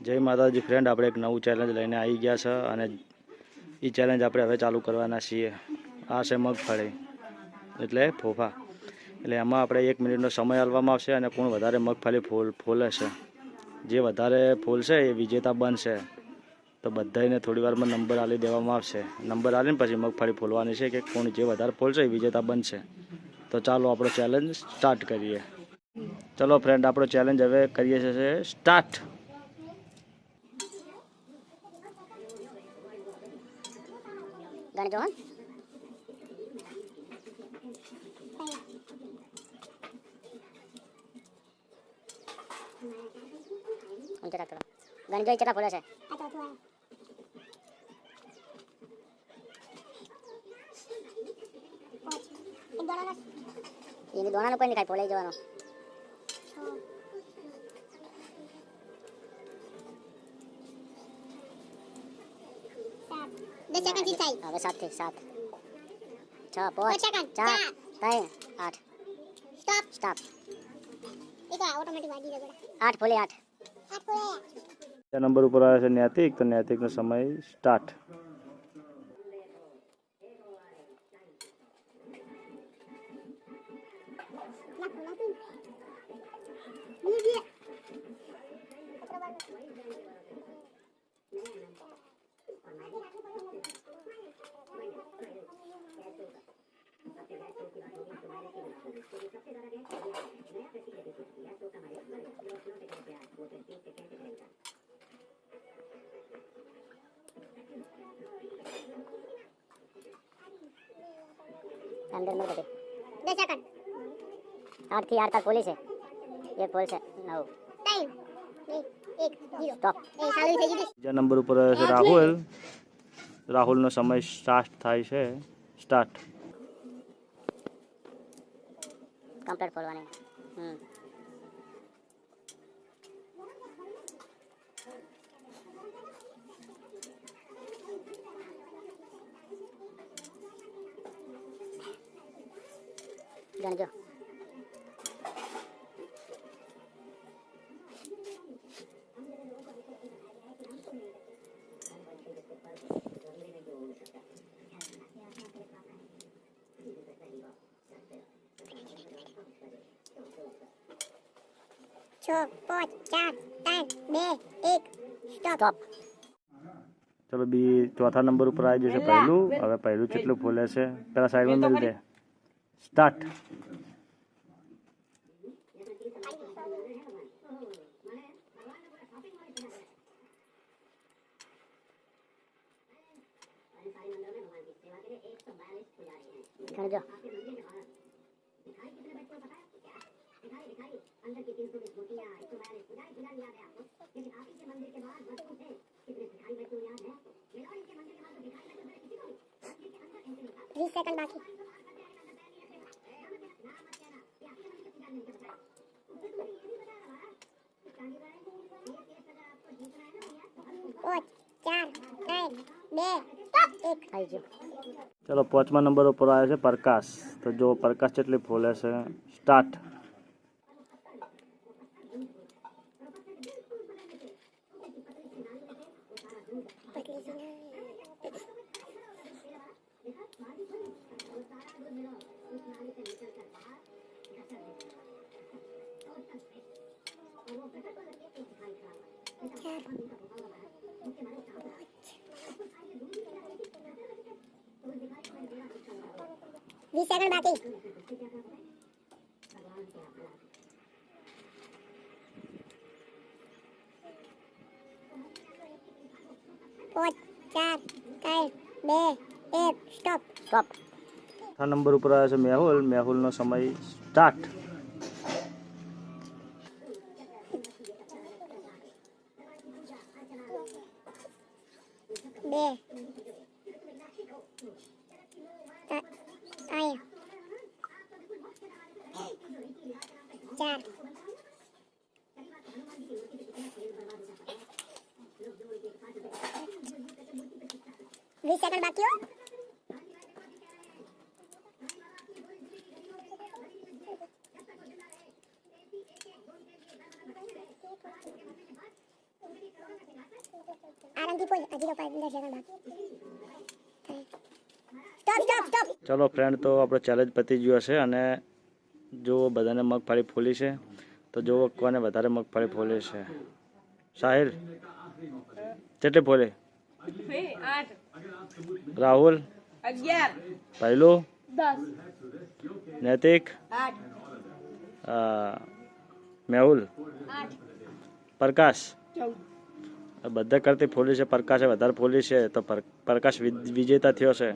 जय माताजी फ्रेंड, આપણે એક નવું ચેલેન્જ લઈને આવી ગયા છે અને એ ચેલેન્જ આપણે હવે ચાલુ કરવાના છીએ। આ છે મગફળી એટલે ફોફા। એટલે એમાં આપણે 1 મિનિટનો સમય આપવામાં આવશે અને કોણ વધારે મગફળી ફોલે છે, જે વધારે ફોલશે એ વિજેતા બનશે। તો બધાને થોડી વારમાં નંબર આપી દેવામાં આવશે। નંબર આપીને પછી મગફળી ફોલવાની છે કે કોણ જે વધારે ફોલશે એ વિજેતા બનશે। તો ચાલો આપણો ચેલેન્જ સ્ટાર્ટ કરીએ। ચલો ફ્રેન્ડ, આપણો ચેલેન્જ હવે કરીએ છીએ સ્ટાર્ટ। ગણજો ઊંચો રાખતો ગણજો કેટલા ફોલે છે। એની દોણાનો કોઈ નહીં ખાય, ફોલાઈ જવાનો। 10 સેકન્ડ થી થાય। હવે 7 થી 7 6 5 4 3 8 સ્ટોપ સ્ટોપ। એ તો ઓટોમેટિક વાગી જાય બેટા। 8 ફોલે 8 ફોલે। નંબર ઉપર આવે છે નૈતિક। તો નૈતિકનો સમય સ્ટાર્ટ। અંદર મૂકી દે 10 સેકન્ડ। 8 થી 8 તક ફોલી છે। એક ફોલ છે 9 3 2 1 0 સ્ટોપ। એ ચાલુ થઈ ગઈ। બીજા નંબર ઉપર આવે છે રાહુલ। રાહુલનો સમય સ્ટાર્ટ થાય છે સ્ટાર્ટ। કમ્પ્લીટ ફોલવાની। ગણજો छो 5 4 3 2 1 સ્ટોપ। ચલો ચોથા નંબર ઉપર આવી જશે પહેલું। હવે પહેલું કેટલું ફોલે છે પેલા સાઈડમાં મેળ દે સ્ટાર્ટ। ગણજો बीस सेकंड बाकी। पाँच चार तीन दो एक आई जो। चलो પાંચમા નંબર ઉપર આવે છે પ્રકાશ। તો જો પ્રકાશ કેટલી ફોલે છે સ્ટાર્ટ। बीस सेकंड बाकी। पाँच चार तीन दो एक स्टॉप स्टॉप। નંબર ઉપર આવે છે મેહુલ। મેહુલનો સમય સ્ટાર્ટ। બે ચાર 20 सेकंड बाकी हो। ચલો ફ્રેન્ડ, તો આપણો ચેલેન્જ પતી ગયો હશે અને જો બધાને મગફળી ફોલી છે તો જો કોને વધારે મગફળી ફોલી છે. સાહિલ કેટલી ફોલી? 8 રાહુલ 11 પહેલું 10 નૈતિક 8 મેહુલ 8 પ્રકાશ 14 બધા કરતી ફોલી છે. પ્રકાશે વધારે ફોલી છે તો પ્રકાશ વિજેતા થયો છે.